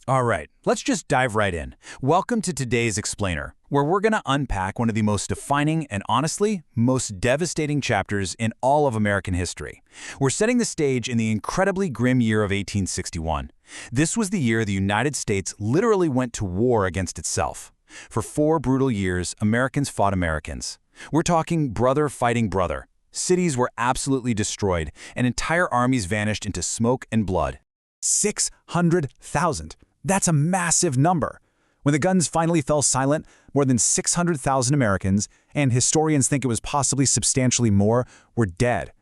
All right, let's just dive right in. Welcome to today's Explainer, where we're going to unpack one of the most defining and honestly, most devastating chapters in all of American history. We're setting the stage in the incredibly grim year of 1861. This was the year the United States literally went to war against itself. For 4 brutal years, Americans fought Americans. We're talking brother fighting brother. Cities were absolutely destroyed, and entire armies vanished into smoke and blood. 600,000. That's a massive number. When the guns finally fell silent, more than 600,000 Americans, and historians think it was possibly substantially more, were dead.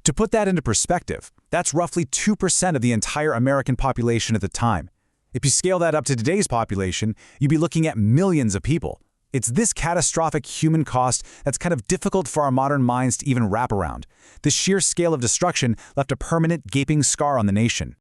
To put that into perspective, that's roughly 2% of the entire American population at the time. If you scale that up to today's population, you'd be looking at millions of people. It's this catastrophic human cost that's kind of difficult for our modern minds to even wrap around. The sheer scale of destruction left a permanent, gaping scar on the nation.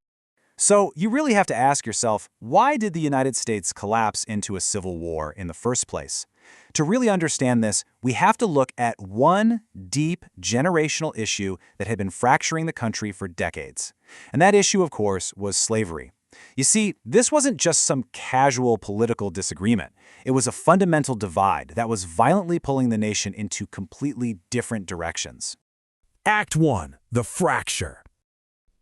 So you really have to ask yourself, why did the United States collapse into a civil war in the first place? To really understand this, we have to look at one deep generational issue that had been fracturing the country for decades. And that issue, of course, was slavery. You see, this wasn't just some casual political disagreement. It was a fundamental divide that was violently pulling the nation into completely different directions. Act 1. The Fracture.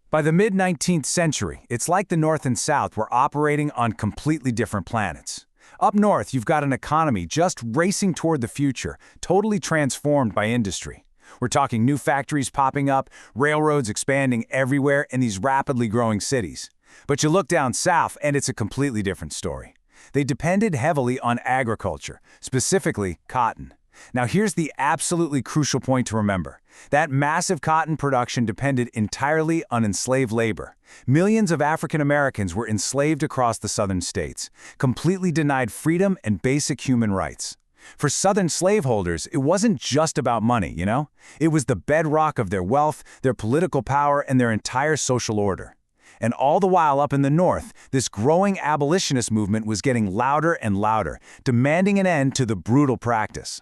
By the mid-19th century, it's like the North and South were operating on completely different planets. Up north, you've got an economy just racing toward the future, totally transformed by industry. We're talking new factories popping up, railroads expanding everywhere, and these rapidly growing cities. But you look down south, and it's a completely different story. They depended heavily on agriculture, specifically cotton. Now here's the absolutely crucial point to remember. That massive cotton production depended entirely on enslaved labor. Millions of African Americans were enslaved across the southern states, completely denied freedom and basic human rights. For southern slaveholders, it wasn't just about money, you know? It was the bedrock of their wealth, their political power, and their entire social order. And all the while up in the North, this growing abolitionist movement was getting louder and louder, demanding an end to the brutal practice.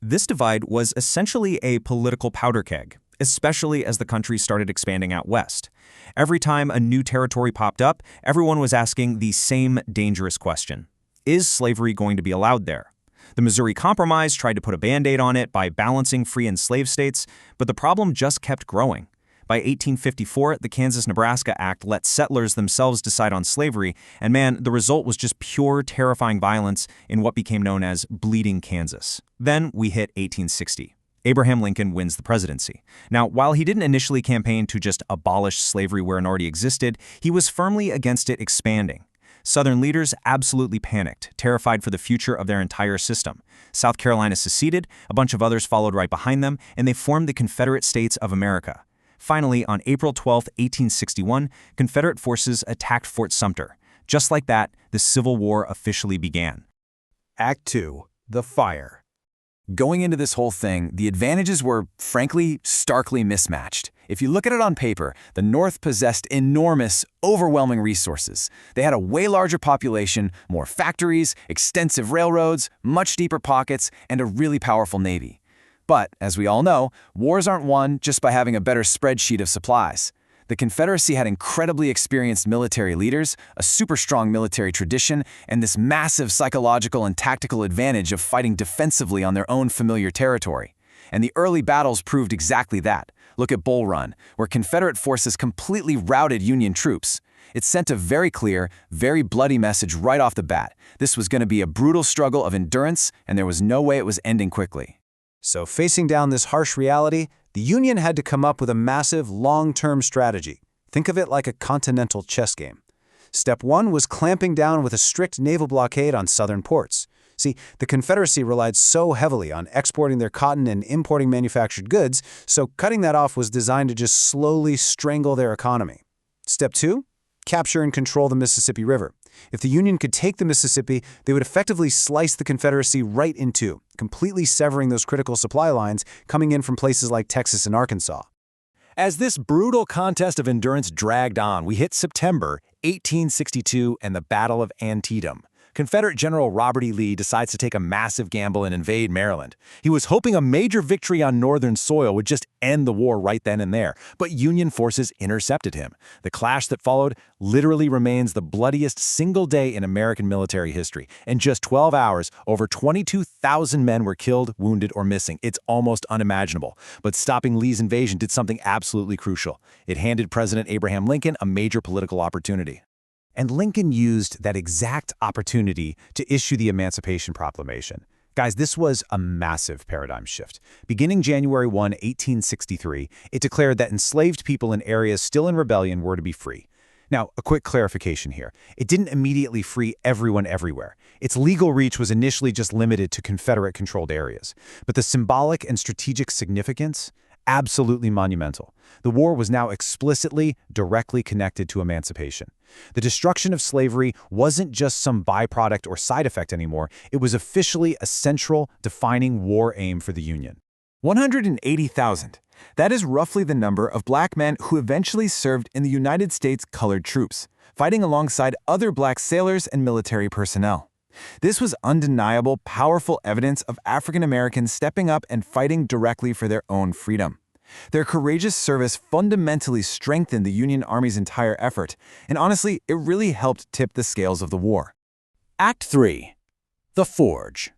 This divide was essentially a political powder keg, especially as the country started expanding out west. Every time a new territory popped up, everyone was asking the same dangerous question. Is slavery going to be allowed there? The Missouri Compromise tried to put a Band-Aid on it by balancing free and slave states, but the problem just kept growing. By 1854, the Kansas-Nebraska Act let settlers themselves decide on slavery, and man, the result was just pure, terrifying violence in what became known as Bleeding Kansas. Then we hit 1860. Abraham Lincoln wins the presidency. Now, while he didn't initially campaign to just abolish slavery where it already existed, he was firmly against it expanding. Southern leaders absolutely panicked, terrified for the future of their entire system. South Carolina seceded, a bunch of others followed right behind them, and they formed the Confederate States of America. Finally, on April 12, 1861, Confederate forces attacked Fort Sumter. Just like that, the Civil War officially began. Act 2. The Fire. Going into this whole thing, the advantages were, frankly, starkly mismatched. If you look at it on paper, the North possessed enormous, overwhelming resources. They had a way larger population, more factories, extensive railroads, much deeper pockets, and a really powerful navy. But, as we all know, wars aren't won just by having a better spreadsheet of supplies. The Confederacy had incredibly experienced military leaders, a super strong military tradition, and this massive psychological and tactical advantage of fighting defensively on their own familiar territory. And the early battles proved exactly that. Look at Bull Run, where Confederate forces completely routed Union troops. It sent a very clear, very bloody message right off the bat. This was going to be a brutal struggle of endurance, and there was no way it was ending quickly. So facing down this harsh reality, the Union had to come up with a massive, long-term strategy. Think of it like a continental chess game. Step 1 was clamping down with a strict naval blockade on southern ports. See, the Confederacy relied so heavily on exporting their cotton and importing manufactured goods, so cutting that off was designed to just slowly strangle their economy. Step 2? Capture and control the Mississippi River. If the Union could take the Mississippi, they would effectively slice the Confederacy right in two, completely severing those critical supply lines coming in from places like Texas and Arkansas. As this brutal contest of endurance dragged on, we hit September 1862 and the Battle of Antietam. Confederate General Robert E. Lee decides to take a massive gamble and invade Maryland. He was hoping a major victory on Northern soil would just end the war right then and there, but Union forces intercepted him. The clash that followed literally remains the bloodiest single day in American military history. In just 12 hours, over 22,000 men were killed, wounded, or missing. It's almost unimaginable. But stopping Lee's invasion did something absolutely crucial. It handed President Abraham Lincoln a major political opportunity. And Lincoln used that exact opportunity to issue the Emancipation Proclamation. Guys, this was a massive paradigm shift. Beginning January 1, 1863, it declared that enslaved people in areas still in rebellion were to be free. Now, a quick clarification here. It didn't immediately free everyone everywhere. Its legal reach was initially just limited to Confederate-controlled areas. But the symbolic and strategic significance? Absolutely monumental. The war was now explicitly, directly connected to emancipation. The destruction of slavery wasn't just some byproduct or side effect anymore. It was officially a central, defining war aim for the Union. 180,000. That is roughly the number of black men who eventually served in the United States colored troops, fighting alongside other black sailors and military personnel. This was undeniable, powerful evidence of African Americans stepping up and fighting directly for their own freedom. Their courageous service fundamentally strengthened the Union Army's entire effort, and honestly, it really helped tip the scales of the war. Act 3. The Forge.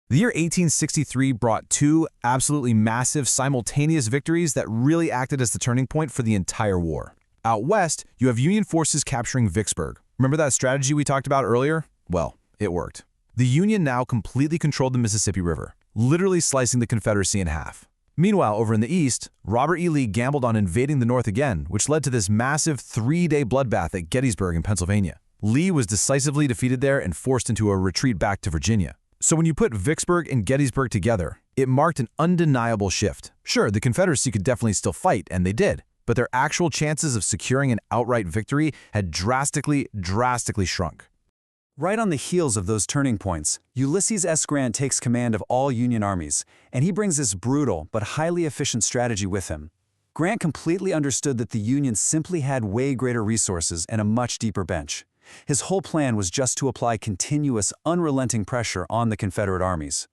The year 1863 brought two absolutely massive simultaneous victories that really acted as the turning point for the entire war. Out west, you have Union forces capturing Vicksburg. Remember that strategy we talked about earlier? Well, it worked. The Union now completely controlled the Mississippi River, literally slicing the Confederacy in half. Meanwhile, over in the east, Robert E. Lee gambled on invading the North again, which led to this massive three-day bloodbath at Gettysburg in Pennsylvania. Lee was decisively defeated there and forced into a retreat back to Virginia. So when you put Vicksburg and Gettysburg together, it marked an undeniable shift. Sure, the Confederacy could definitely still fight, and they did, but their actual chances of securing an outright victory had drastically shrunk. Right on the heels of those turning points, Ulysses S. Grant takes command of all Union armies, and he brings this brutal but highly efficient strategy with him. Grant completely understood that the Union simply had way greater resources and a much deeper bench. His whole plan was just to apply continuous, unrelenting pressure on the Confederate armies.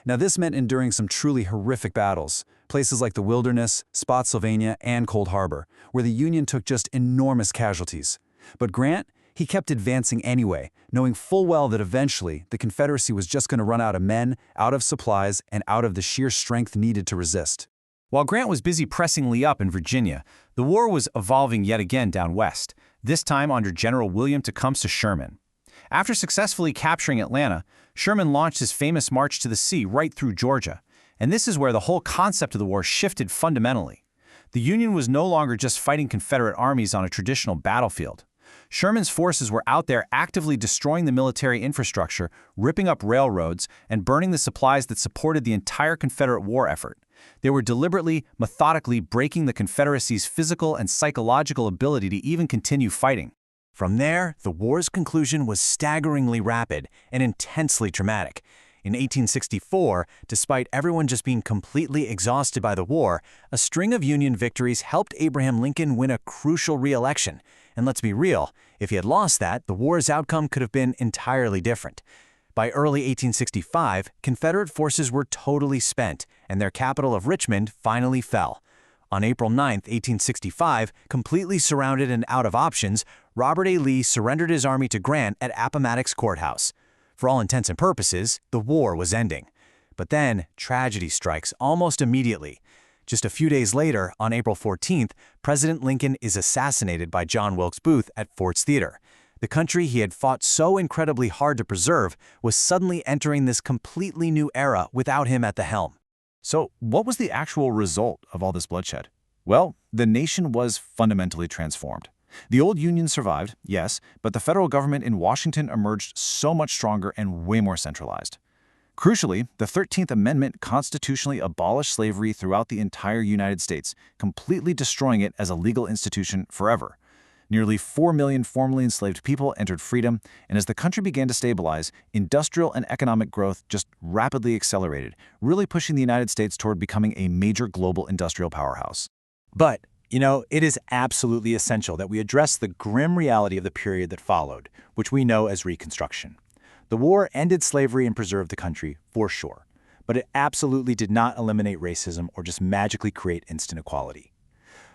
Now this meant enduring some truly horrific battles, places like the Wilderness, Spotsylvania, and Cold Harbor, where the Union took just enormous casualties. But Grant, he kept advancing anyway, knowing full well that eventually the Confederacy was just going to run out of men, out of supplies, and out of the sheer strength needed to resist. While Grant was busy pressing Lee up in Virginia, the war was evolving yet again down west, this time under General William Tecumseh Sherman. After successfully capturing Atlanta, Sherman launched his famous march to the sea right through Georgia, and this is where the whole concept of the war shifted fundamentally. The Union was no longer just fighting Confederate armies on a traditional battlefield. Sherman's forces were out there actively destroying the military infrastructure, ripping up railroads, and burning the supplies that supported the entire Confederate war effort. They were deliberately, methodically breaking the Confederacy's physical and psychological ability to even continue fighting. From there, the war's conclusion was staggeringly rapid and intensely dramatic. In 1864, despite everyone just being completely exhausted by the war, a string of Union victories helped Abraham Lincoln win a crucial re-election. And let's be real, if he had lost that, the war's outcome could have been entirely different. By early 1865, Confederate forces were totally spent, and their capital of Richmond finally fell. On April 9, 1865, completely surrounded and out of options, Robert A. Lee surrendered his army to Grant at Appomattox Courthouse. For all intents and purposes, the war was ending. But then, tragedy strikes almost immediately. Just a few days later, on April 14th, President Lincoln is assassinated by John Wilkes Booth at Ford's Theater. The country he had fought so incredibly hard to preserve was suddenly entering this completely new era without him at the helm. So, what was the actual result of all this bloodshed? Well, the nation was fundamentally transformed. The old Union survived, yes, but the federal government in Washington emerged so much stronger and way more centralized. Crucially, the 13th Amendment constitutionally abolished slavery throughout the entire United States, completely destroying it as a legal institution forever. Nearly 4 million formerly enslaved people entered freedom, and as the country began to stabilize, industrial and economic growth just rapidly accelerated, really pushing the United States toward becoming a major global industrial powerhouse. But, it is absolutely essential that we address the grim reality of the period that followed, which we know as Reconstruction. The war ended slavery and preserved the country, for sure. But it absolutely did not eliminate racism or just magically create instant equality.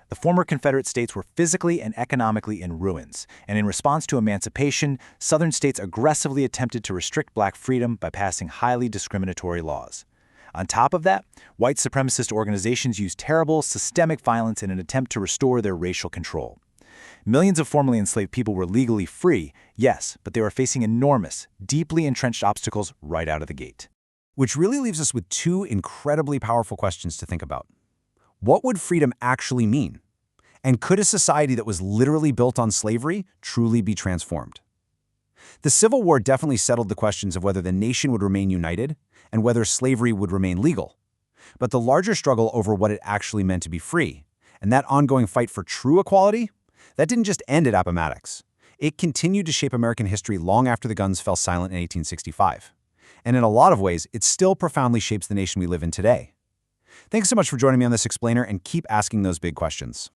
The former Confederate states were physically and economically in ruins, and in response to emancipation, Southern states aggressively attempted to restrict black freedom by passing highly discriminatory laws. On top of that, white supremacist organizations used terrible, systemic violence in an attempt to restore their racial control. Millions of formerly enslaved people were legally free, yes, but they were facing enormous, deeply entrenched obstacles right out of the gate. Which really leaves us with two incredibly powerful questions to think about. What would freedom actually mean? And could a society that was literally built on slavery truly be transformed? The Civil War definitely settled the questions of whether the nation would remain united and whether slavery would remain legal. But the larger struggle over what it actually meant to be free, and that ongoing fight for true equality, that didn't just end at Appomattox. It continued to shape American history long after the guns fell silent in 1865. And in a lot of ways, it still profoundly shapes the nation we live in today. Thanks so much for joining me on this explainer, and keep asking those big questions.